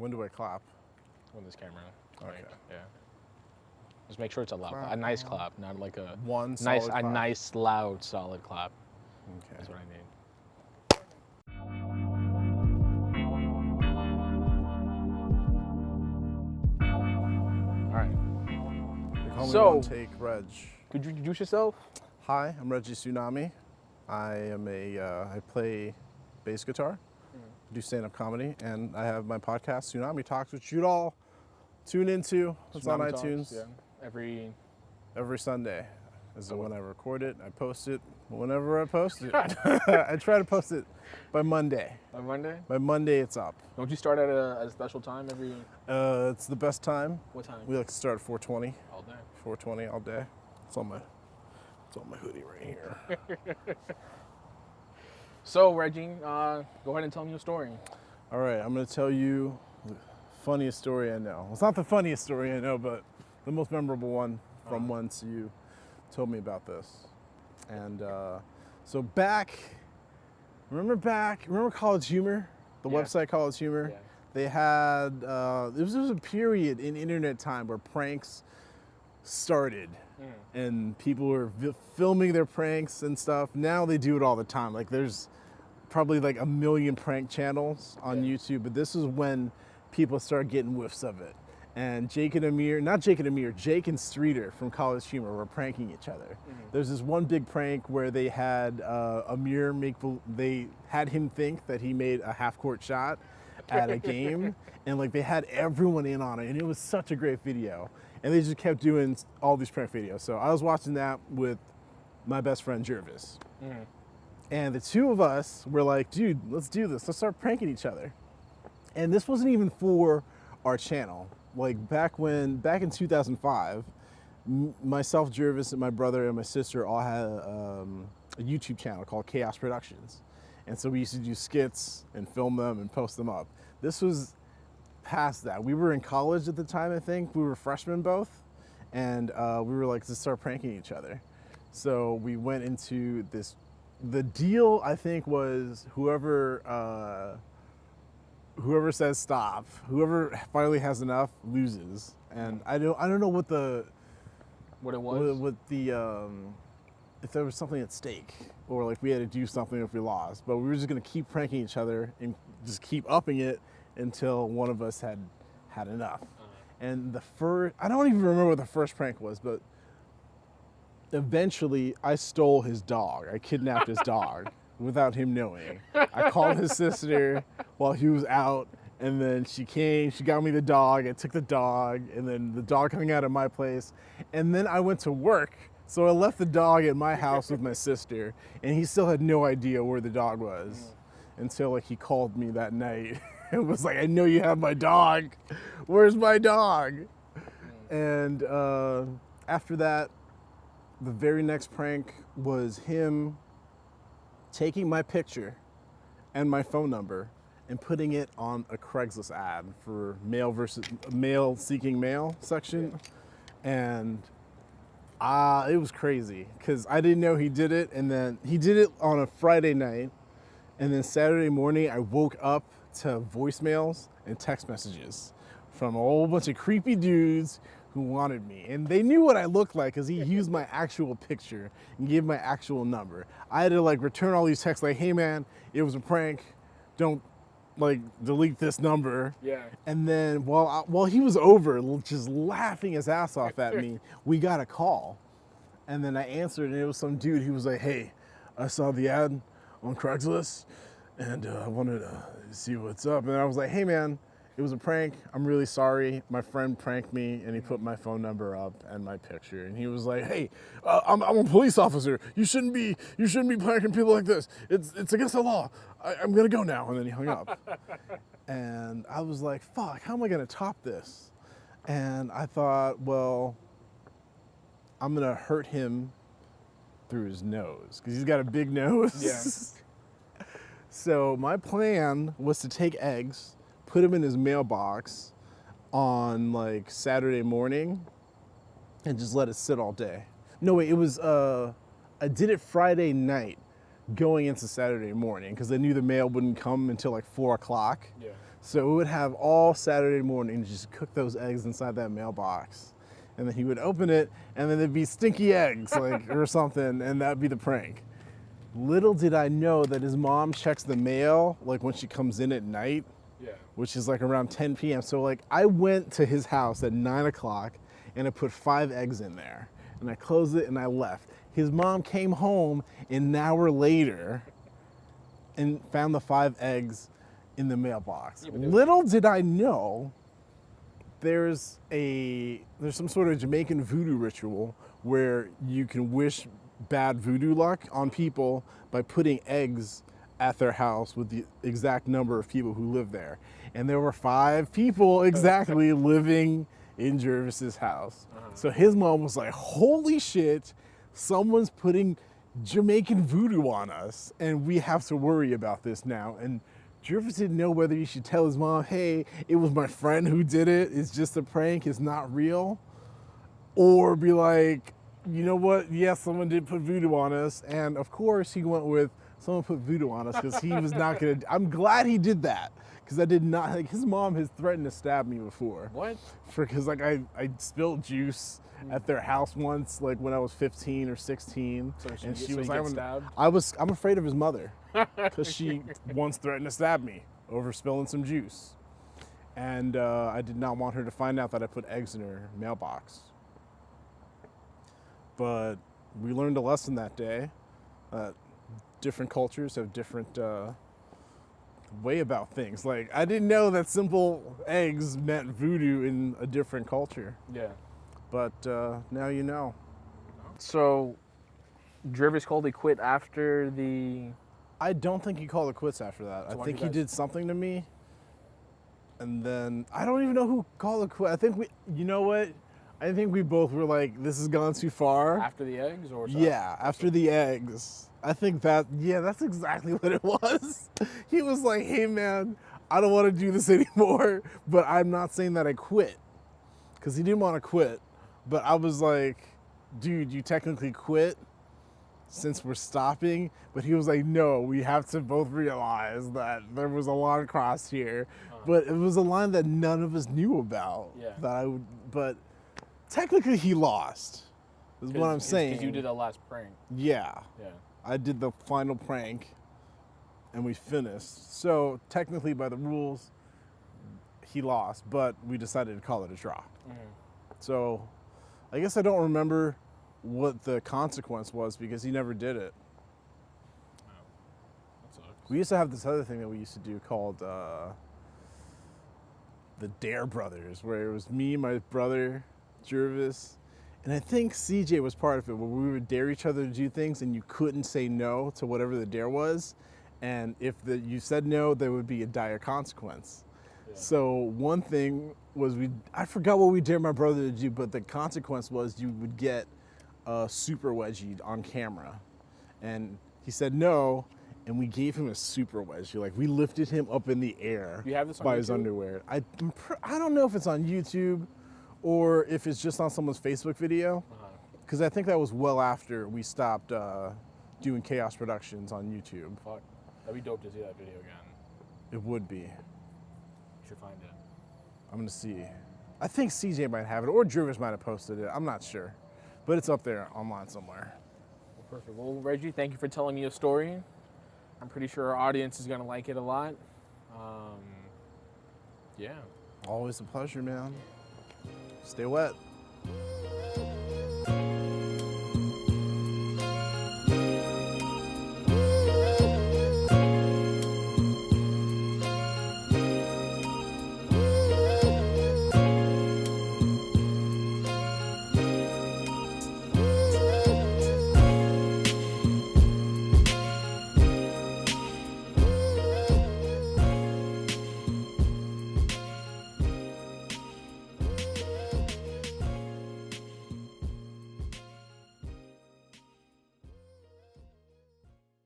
When do I clap? On this camera. Okay. Like, yeah. Just make sure it's a loud clap. A nice clap, not like a One nice, solid clap. nice, loud, solid clap. Okay. That's what I need. All right. They call me So- One Take Reg. Could you introduce yourself? Hi, I'm Reggie Tsunami. I play bass guitar, do stand-up comedy, and I have my podcast, Tsunami Talks, which you'd all tune into. It's on Tsunami Talks, iTunes yeah. every Sunday. Is when I record it. I post it whenever I post it. I try to post it by Monday. On Monday? By Monday, it's up. Don't you start at a special time every? It's the best time. What time? We like to start at 4:20. All day. 4:20 all day. It's on my hoodie right here. So Reggie, go ahead and tell me your story. All right, I'm gonna tell you the funniest story I know. Well, it's not the funniest story I know, but the most memorable one from once you told me about this. And so remember College Humor? The Yeah. website College Humor? Yeah. They had, there was a period in internet time where pranks started and people were filming their pranks and stuff. Now they do it all the time. Like there's probably like a million prank channels on YouTube, but this is when people started getting whiffs of it. And Jake and Streeter from College Humor were pranking each other. There's this one big prank where they had Amir they had him think that he made a half-court shot at a game, and like they had everyone in on it, and it was such a great video. And they just kept doing all these prank videos. So I was watching that with my best friend Jervis. And the two of us were like, dude, let's do this. Let's start pranking each other. And this wasn't even for our channel. Like back in 2005, myself, Jervis, and my brother and my sister all had a YouTube channel called Chaos Productions. And so we used to do skits and film them and post them up. This was past that. We were in college at the time, I think. We were freshmen both. And we were like, let's start pranking each other. So we went into this. The deal, I think, was whoever says stop, whoever finally has enough loses. And I don't know what it was, if there was something at stake, or like we had to do something if we lost. But we were just gonna keep pranking each other and just keep upping it until one of us had enough. And I don't even remember what the first prank was, but eventually I stole his dog. I kidnapped his dog without him knowing. I called his sister while he was out, and then she came, she got me the dog, I took the dog, and then the dog hung out at my place. And then I went to work, so I left the dog at my house with my sister, and he still had no idea where the dog was until like he called me that night and was like, I know you have my dog. Where's my dog? And after that, the very next prank was him taking my picture and my phone number and putting it on a Craigslist ad for male seeking male section. And it was crazy because I didn't know he did it. And then he did it on a Friday night. And then Saturday morning, I woke up to voicemails and text messages from a whole bunch of creepy dudes who wanted me. And they knew what I looked like because he used my actual picture and gave my actual number. I had to like return all these texts like, hey man, it was a prank. Don't like delete this number. Yeah. And then while he was over just laughing his ass off at me, we got a call. And then I answered, and it was some dude who was like, hey, I saw the ad on Craigslist and I wanted to see what's up. And I was like, hey man, it was a prank. I'm really sorry. My friend pranked me, and he put my phone number up and my picture. And he was like, "Hey, I'm a police officer. You shouldn't be pranking people like this. It's against the law. I'm gonna go now." And then he hung up. And I was like, "Fuck, how am I gonna top this?" And I thought, well, I'm gonna hurt him through his nose because he's got a big nose. Yeah. So my plan was to take eggs, put him in his mailbox on like Saturday morning and just let it sit all day. No, wait, it was, I did it Friday night going into Saturday morning because I knew the mail wouldn't come until like 4 o'clock. Yeah. So we would have all Saturday morning just cook those eggs inside that mailbox. And then he would open it, and then there'd be stinky eggs, like, or something, and that'd be the prank. Little did I know that his mom checks the mail, like, when she comes in at night, which is, like, around 10 p.m. So, like, I went to his house at 9 o'clock, and I put 5 eggs in there. And I closed it, and I left. His mom came home an hour later and found the 5 eggs in the mailbox. Little did I know there's some sort of Jamaican voodoo ritual where you can wish bad voodoo luck on people by putting eggs at their house with the exact number of people who live there. And there were 5 people exactly living in Jervis's house. So his mom was like, holy shit, someone's putting Jamaican voodoo on us and we have to worry about this now. And Jervis didn't know whether he should tell his mom, hey, it was my friend who did it, it's just a prank, it's not real. Or be like, you know what, yes, someone did put voodoo on us. And of course he went with, someone put voodoo on us because he was not gonna, I'm glad he did that. Because I did not, like, his mom has threatened to stab me before. What? Because like I spilled juice at their house once, like when I was 15 or 16. So and she was like, stabbed? I'm afraid of his mother because she once threatened to stab me over spilling some juice. And I did not want her to find out that I put eggs in her mailbox. But we learned a lesson that day. Different cultures have different way about things. Like, I didn't know that simple eggs meant voodoo in a different culture. Yeah. But now you know. So, Jervis called it quit after the... I don't think he called it quits after that. So I think he did something to me. And then, I don't even know who called it quit. I think we, you know what? I think we both were like, this has gone too far. After the eggs or something? Yeah, after the eggs. I think that, yeah, that's exactly what it was. He was like, hey man, I don't want to do this anymore, but I'm not saying that I quit. Because he didn't want to quit. But I was like, dude, you technically quit since we're stopping. But he was like, no, we have to both realize that there was a line crossed here. But it was a line that none of us knew about. Yeah. But technically he lost, is what I'm saying. Because you did a last prank. Yeah. Yeah. I did the final prank and we finished. So technically by the rules, he lost, but we decided to call it a draw. So I guess I don't remember what the consequence was because he never did it. Oh, that sucks. We used to have this other thing that we used to do called the Dare Brothers, where it was me, my brother, Jervis, and I think CJ was part of it, where we would dare each other to do things and you couldn't say no to whatever the dare was. And if you said no, there would be a dire consequence. Yeah. So one thing was I forgot what we dared my brother to do, but the consequence was you would get a super wedgie on camera. And he said no, and we gave him a super wedgie. Like, we lifted him up in the air you have this on by YouTube? his underwear. I don't know if it's on YouTube or if it's just on someone's Facebook video, because I think that was well after we stopped doing Chaos Productions on YouTube. Fuck. That'd be dope to see that video again. It would be. You should find it. I'm gonna see. I think CJ might have it, or Jervis might have posted it. I'm not sure, but it's up there online somewhere. Well, perfect. Well, Reggie, thank you for telling me a story. I'm pretty sure our audience is gonna like it a lot. Yeah. Always a pleasure, man. Stay wet.